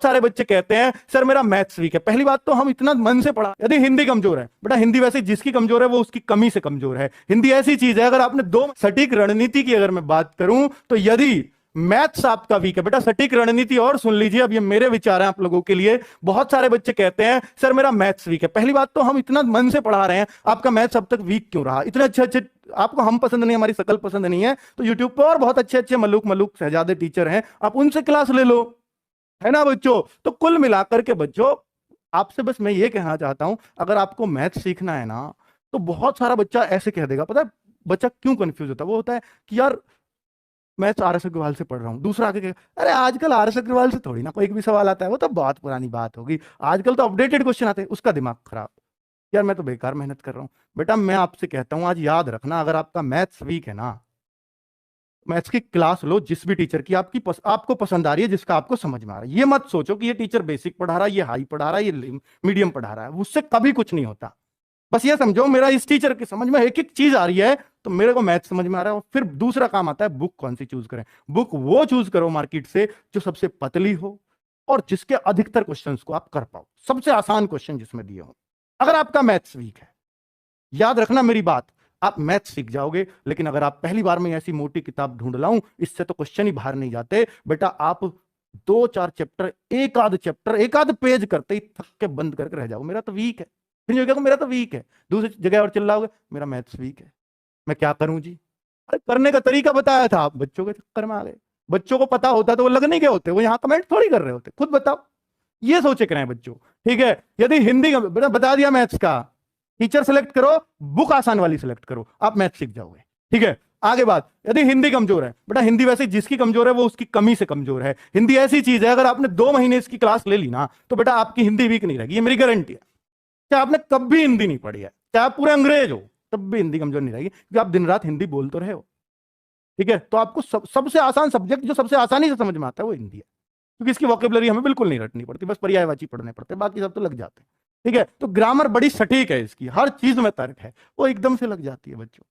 सारे बच्चे कहते हैं सर मेरा मैथ्स वीक है। पहली बात तो हम इतना मन से पढ़ा, यदि हिंदी कमजोर है बेटा, हिंदी वैसे जिसकी कमजोर है वो उसकी कमी से कमजोर है। हिंदी ऐसी चीज है, अगर आपने दो सटीक रणनीति की अगर मैं बात करूं तो यदि मैथ्स आपका वीक है बेटा, सटीक रणनीति और सुन लीजिए, अब ये मेरे विचार हैं आप लोगों के लिए। बहुत सारे बच्चे कहते हैं सर मेरा मैथ्स वीक है। पहली बात तो हम इतना मन से पढ़ा रहे हैं, आपका मैथ्स अब तक वीक क्यों रहा? इतने अच्छे अच्छे आपको हम पसंद नहीं, हमारी शकल पसंद नहीं है, तो यूट्यूब पर और बहुत अच्छे अच्छे मलूक शहजादे टीचर हैं, आप उनसे क्लास ले लो, है ना बच्चों। तो कुल मिलाकर के बच्चों आपसे बस मैं ये कहना चाहता हूं, अगर आपको मैथ सीखना है ना तो बहुत सारा बच्चा ऐसे कह देगा, पता है बच्चा क्यों कंफ्यूज होता है? वो होता है कि यार मैं तो आर एस अग्रवाल से पढ़ रहा हूँ, दूसरा आके अरे आजकल आर एस अग्रवाल से थोड़ी ना कोई भी सवाल आता है, वो तो बहुत पुरानी बात होगी, आजकल तो अपडेटेड क्वेश्चन आते हैं। उसका दिमाग खराब, यार मैं तो बेकार मेहनत कर रहा हूँ। बेटा मैं आपसे कहता हूँ आज याद रखना, अगर आपका मैथ्स वीक है ना, मैथ्स की क्लास लो जिस भी टीचर की आपको पसंद आ रही है, जिसका आपको समझ में आ रहा है। ये मत सोचो कि ये टीचर बेसिक पढ़ा रहा है, ये हाई पढ़ा रहा है, ये मीडियम पढ़ा रहा है, उससे कभी कुछ नहीं होता। बस ये समझो मेरा इस टीचर की समझ में एक एक चीज आ रही है तो मेरे को मैथ समझ में आ रहा है। फिर दूसरा काम आता है बुक कौन सी चूज करें। बुक वो चूज करो मार्केट से जो सबसे पतली हो और जिसके अधिकतर क्वेश्चंस को आप कर पाओ, सबसे आसान क्वेश्चन जिसमें दिए हो। अगर आपका मैथ्स वीक है, याद रखना मेरी बात, आप मैथ सीख जाओगे, लेकिन अगर आप पहली बार में ऐसी मोटी किताब ढूंढ लाऊं इससे तो क्वेश्चन ही बाहर नहीं जाते बेटा। आप 2-4 चैप्टर, एक आध पेज करते ही थक के बंद करके रह जाओ, मेरा तो वीक है। फिर जो कहो मेरा तो वीक है, दूसरी जगह और चिल्लाओगे मेरा मैथ्स वीक है, मैं क्या करूं जी? अरे करने का तरीका बताया था, आप बच्चों के चक्कर में आ गए। बच्चों को पता होता तो वो लग नहीं गए होते, वो यहां कमेंट थोड़ी कर रहे होते। खुद बताओ, ये सोचे करें बच्चों, ठीक है। यदि हिंदी का बेटा बता दिया मैथ्स का, टीचर सेलेक्ट करो, बुक आसान वाली सेलेक्ट करो, आप मैथ सीख जाओगे, ठीक है। आगे बात, यदि हिंदी कमजोर है बेटा, हिंदी वैसे जिसकी कमजोर है वो उसकी कमी से कमजोर है। हिंदी ऐसी चीज है, अगर आपने 2 महीने इसकी क्लास ले ली ना तो बेटा आपकी हिंदी वीक नहीं रहेगी, ये मेरी गारंटी है। चाहे आपने कभी हिंदी नहीं पढ़ी है, चाहे आप पूरे अंग्रेज हो, तब भी हिंदी कमजोर नहीं रहेगी, क्योंकि आप दिन रात हिंदी बोल तो रहे हो, ठीक है। तो आपको सबसे आसान सब्जेक्ट जो सबसे आसानी से समझ में आता है वो हिंदी है, क्योंकि इसकी वोकेबलरी हमें बिल्कुल नहीं रटनी पड़ती, बस पर्यायवाची पढ़ने पड़ते, बाकी सब तो लग जाते हैं, ठीक है। तो ग्रामर बड़ी सटीक है इसकी, हर चीज में तर्क है, वो एकदम से लग जाती है बच्चों,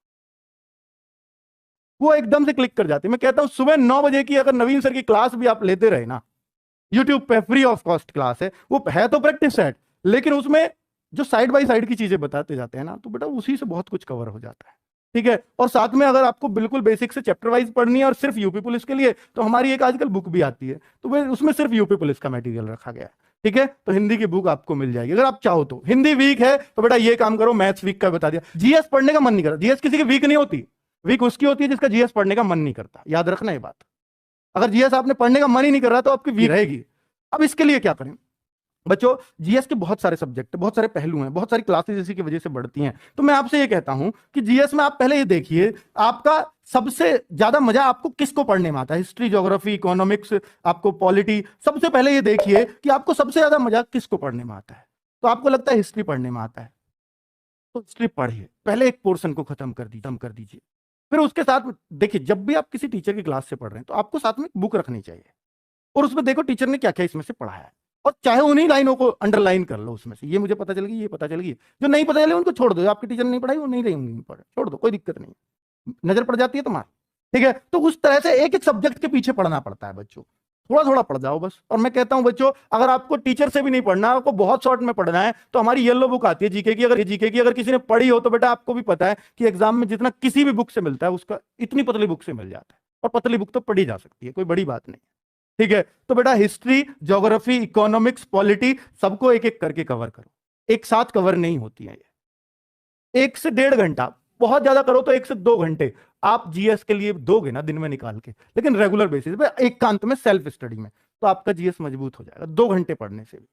वो एकदम से क्लिक कर जाती है। मैं कहता हूं सुबह 9 बजे की अगर नवीन सर की क्लास भी आप लेते रहे ना, यूट्यूब पे फ्री ऑफ कॉस्ट क्लास है, वो है तो प्रैक्टिस सेट, लेकिन उसमें जो साइड बाय साइड की चीजें बताते जाते हैं ना, तो बेटा उसी से बहुत कुछ कवर हो जाता है, ठीक है। और साथ में अगर आपको बिल्कुल बेसिक से चैप्टर वाइज पढ़नी है और सिर्फ यूपी पुलिस के लिए, तो हमारी एक आजकल बुक भी आती है, तो उसमें सिर्फ यूपी पुलिस का मटेरियल रखा गया है, ठीक है। तो हिंदी की बुक आपको मिल जाएगी अगर आप चाहो तो। हिंदी वीक है तो बेटा ये काम करो, मैथ्स वीक का बता दिया। जीएस पढ़ने का मन नहीं करता, जीएस किसी की वीक नहीं होती, वीक उसकी होती है जिसका जीएस पढ़ने का मन नहीं करता, याद रखना ये बात। अगर जीएस आपने पढ़ने का मन ही नहीं कर रहा तो आपकी वीक रहेगी। अब इसके लिए क्या करें बच्चों, जीएस के बहुत सारे सब्जेक्ट, बहुत सारे पहलू हैं, बहुत सारी क्लासेस इसी की वजह से बढ़ती हैं। तो मैं आपसे ये कहता हूं कि जीएस में आप पहले ये देखिए, आपका सबसे ज्यादा मजा आपको किसको पढ़ने में आता है? हिस्ट्री, ज्योग्राफी, इकोनॉमिक्स, आपको पॉलिटी, सबसे पहले ये देखिए कि आपको सबसे ज्यादा मजा किसको पढ़ने में आता है। तो आपको लगता है हिस्ट्री पढ़ने में आता है, तो हिस्ट्री पढ़िए, पहले एक पोर्शन को खत्म कर दीजिए। फिर उसके साथ देखिए, जब भी आप किसी टीचर की क्लास से पढ़ रहे हैं तो आपको साथ में बुक रखनी चाहिए, और उसमें देखो टीचर ने क्या क्या इसमें से पढ़ाया है, और चाहे उन्हीं लाइनों को अंडरलाइन कर लो उसमें से, ये मुझे पता चल गई, ये पता चल गई। जो नहीं पता चले उनको छोड़ दो, आपके टीचर ने नहीं पढ़ाई वो नहीं रहेंगे, छोड़ दो, कोई दिक्कत नहीं, नजर पड़ जाती है तुम्हारी, ठीक है। तो उस तरह से एक एक सब्जेक्ट के पीछे पढ़ना पड़ता है बच्चों, थोड़ा थोड़ा पढ़ जाओ बस। और मैं कहता हूं बच्चों, अगर आपको टीचर से भी नहीं पढ़ना, आपको बहुत शॉर्ट में पढ़ना है, तो हमारी येलो बुक आती है जीके की, अगर किसी ने पढ़ी हो तो बेटा आपको भी पता है कि एग्जाम में जितना किसी भी बुक से मिलता है उसका इतनी पतली बुक से मिल जाता है, और पतली बुक तो पढ़ी जा सकती है, कोई बड़ी बात नहीं, ठीक है। तो बेटा हिस्ट्री, ज्योग्राफी, इकोनॉमिक्स, पॉलिटी, सबको एक एक करके कवर करो, एक साथ कवर नहीं होती है ये। 1 से 1.5 घंटा, बहुत ज्यादा करो तो 1 से 2 घंटे आप जीएस के लिए दोगे ना दिन में निकाल के, लेकिन रेगुलर बेसिस पे एकांत में सेल्फ स्टडी में, तो आपका जीएस मजबूत हो जाएगा 2 घंटे पढ़ने से भी,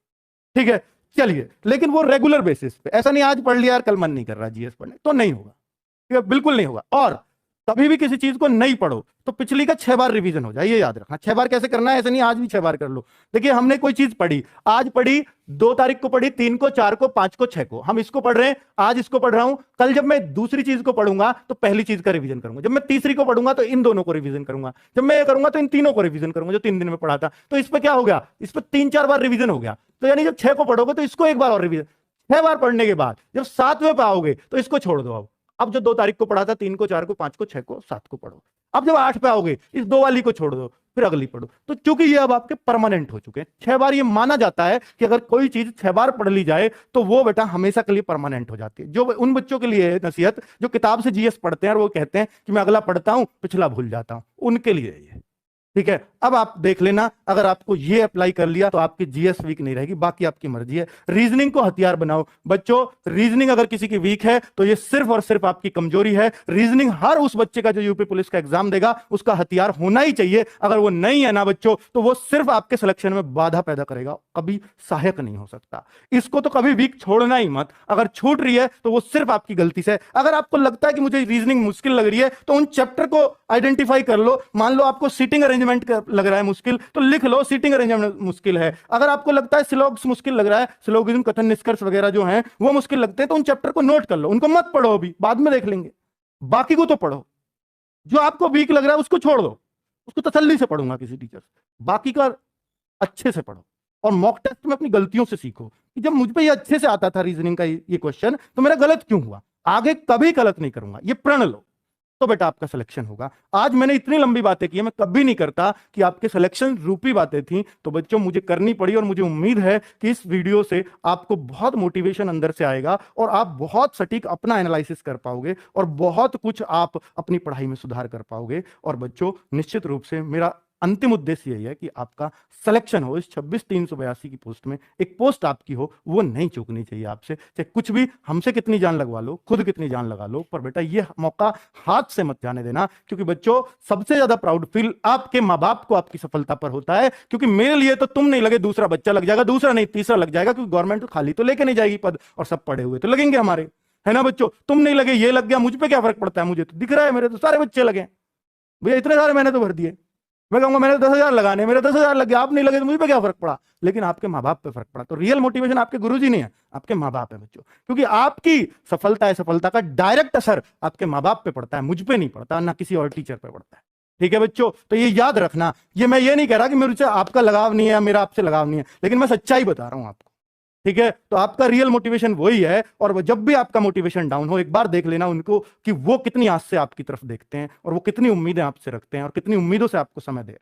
ठीक है। चलिए, लेकिन वो रेगुलर बेसिस पे, ऐसा नहीं आज पढ़ लिया यार कल मन नहीं कर रहा जीएस पढ़ने, तो नहीं होगा, ठीक है, बिल्कुल नहीं होगा। और कभी भी किसी चीज को नहीं पढ़ो तो पिछली का 6 बार रिवीजन हो जाए, ये याद रखना। 6 बार कैसे करना है, ऐसे नहीं आज भी 6 बार कर लो। देखिए हमने कोई चीज पढ़ी, आज पढ़ी, 2 तारीख को पढ़ी, 3 को, 4 को, 5 को, 6 को, हम इसको पढ़ रहे हैं, आज इसको पढ़ रहा हूं, कल जब मैं दूसरी चीज को पढ़ूंगा तो पहली चीज का रिवीजन करूंगा, जब मैं तीसरी को पढ़ूंगा तो इन दोनों को रिवीजन करूंगा, जब मैं ये करूंगा तो इन तीनों को रिवीजन करूंगा जो 3 दिन में पढ़ा था। तो इस पर क्या हो गया, इस पर 3-4 बार रिवीजन हो गया। तो यानी जब 6 को पढ़ोगे तो इसको 1 बार और रिवीजन, 6 बार पढ़ने के बाद जब 7वें पे आओगे तो इसको छोड़ दो। अब जो 2 तारीख को पढ़ा था, 3 को, 4 को, 5 को, 6 को, 7 को पढ़ो। अब जब 8 पे आओगे इस 2 वाली को छोड़ दो, फिर अगली पढ़ो। तो चूंकि ये अब आपके परमानेंट हो चुके हैं, 6 बार ये माना जाता है कि अगर कोई चीज 6 बार पढ़ ली जाए तो वो बेटा हमेशा के लिए परमानेंट हो जाती है। जो उन बच्चों के लिए है नसीहत जो किताब से जीएस पढ़ते हैं और वो कहते हैं कि मैं अगला पढ़ता हूं पिछला भूल जाता हूं, उनके लिए ये। ठीक है, अब आप देख लेना, अगर आपको ये अप्लाई कर लिया तो आपकी जीएस वीक नहीं रहेगी, बाकी आपकी मर्जी है। रीजनिंग को हथियार बनाओ बच्चों। रीजनिंग अगर किसी की वीक है तो ये सिर्फ और सिर्फ आपकी कमजोरी है। रीजनिंग हर उस बच्चे का जो यूपी पुलिस का एग्जाम देगा उसका हथियार होना ही चाहिए। अगर वो नहीं है ना बच्चों, तो वो सिर्फ आपके सिलेक्शन में बाधा पैदा करेगा, कभी सहायक नहीं हो सकता। इसको तो कभी वीक छोड़ना ही मत। अगर छूट रही है तो वो सिर्फ आपकी गलती से। अगर आपको लगता है कि मुझे रीजनिंग मुश्किल लग रही है तो उन चैप्टर को आइडेंटिफाई कर लो। मान लो आपको सीटिंग अरेंजमेंट लग रहा है मुश्किल, तो लिख लो सीटिंग अरेंजमेंट मुश्किल है। अगर आपको लगता है सिलोग्स मुश्किल लग रहा है, सिलोगिज्म, कथन, निष्कर्ष वगैरह जो हैं वो मुश्किल लगते हैं, तो उन चैप्टर को नोट कर लो। उनको मत पढ़ो, अभी बाद में देख लेंगे। बाकी को तो पढ़ो। जो आपको वीक लग रहा है उसको छोड़ दो, उसको तसल्ली से पढ़ूंगा किसी टीचर से। बाकी का अच्छे से पढ़ो और मॉक टेस्ट में अपनी गलतियों से सीखो कि जब मुझ पे ये अच्छे से आता था रीजनिंग का ये क्वेश्चन, तो मेरा गलत क्यों हुआ, आगे कभी गलत नहीं करूंगा, ये प्रण लो, तो बेटा आपका सिलेक्शन होगा। आज मैंने इतनी लंबी बातें की है, मैं कभी नहीं करता कि आपके सिलेक्शन रूपी बातें थी, तो बच्चों मुझे करनी पड़ी। और मुझे उम्मीद है कि इस वीडियो से आपको बहुत मोटिवेशन अंदर से आएगा और आप बहुत सटीक अपना एनालिसिस कर पाओगे और बहुत कुछ आप अपनी पढ़ाई में सुधार कर पाओगे। और बच्चों निश्चित रूप से मेरा अंतिम उद्देश्य यही है कि आपका सिलेक्शन हो इस 26,382 की पोस्ट में। एक पोस्ट आपकी हो, वो नहीं चूकनी चाहिए आपसे, चाहे कुछ भी हमसे कितनी जान लगवा लो, खुद कितनी जान लगा लो, पर बेटा ये मौका हाथ से मत जाने देना। क्योंकि बच्चों सबसे ज्यादा प्राउड फील आपके माँ बाप को आपकी सफलता पर होता है। क्योंकि मेरे लिए तो तुम नहीं लगे, दूसरा बच्चा लग जाएगा, दूसरा नहीं तीसरा लग जाएगा, क्योंकि गवर्नमेंट खाली तो लेके नहीं जाएगी पद, और सब पढ़े हुए तो लगेंगे हमारे, है ना बच्चों। तुम नहीं लगे, ये लग गया, मुझ पे क्या फर्क पड़ता है, मुझे तो दिख रहा है, मेरे तो सारे बच्चे लगे भैया, इतने सारे मैंने तो भर दिए। मैं कहूंगा मैंने 10,000 लगाने, मेरे 10,000 लग गया, आप नहीं लगे तो मुझे पे क्या फर्क पड़ा, लेकिन आपके माँ बाप पे फर्क पड़ा। तो रियल मोटिवेशन आपके गुरुजी नहीं है, आपके माँ बाप है बच्चों। क्योंकि आपकी सफलता का डायरेक्ट असर आपके माँ बाप पे पड़ता है, मुझ पे नहीं पड़ता, ना किसी और टीचर पे पड़ता है। ठीक है बच्चों, तो ये याद रखना। ये मैं ये नहीं कह रहा कि मेरे से आपका लगाव नहीं है या मेरा आपसे लगाव नहीं है, लेकिन मैं सच्चाई बता रहा हूं आपको। ठीक है, तो आपका रियल मोटिवेशन वही है। और जब भी आपका मोटिवेशन डाउन हो, एक बार देख लेना उनको कि वो कितनी आस से आपकी तरफ देखते हैं और वो कितनी उम्मीदें आपसे रखते हैं और कितनी उम्मीदों से आपको समय दे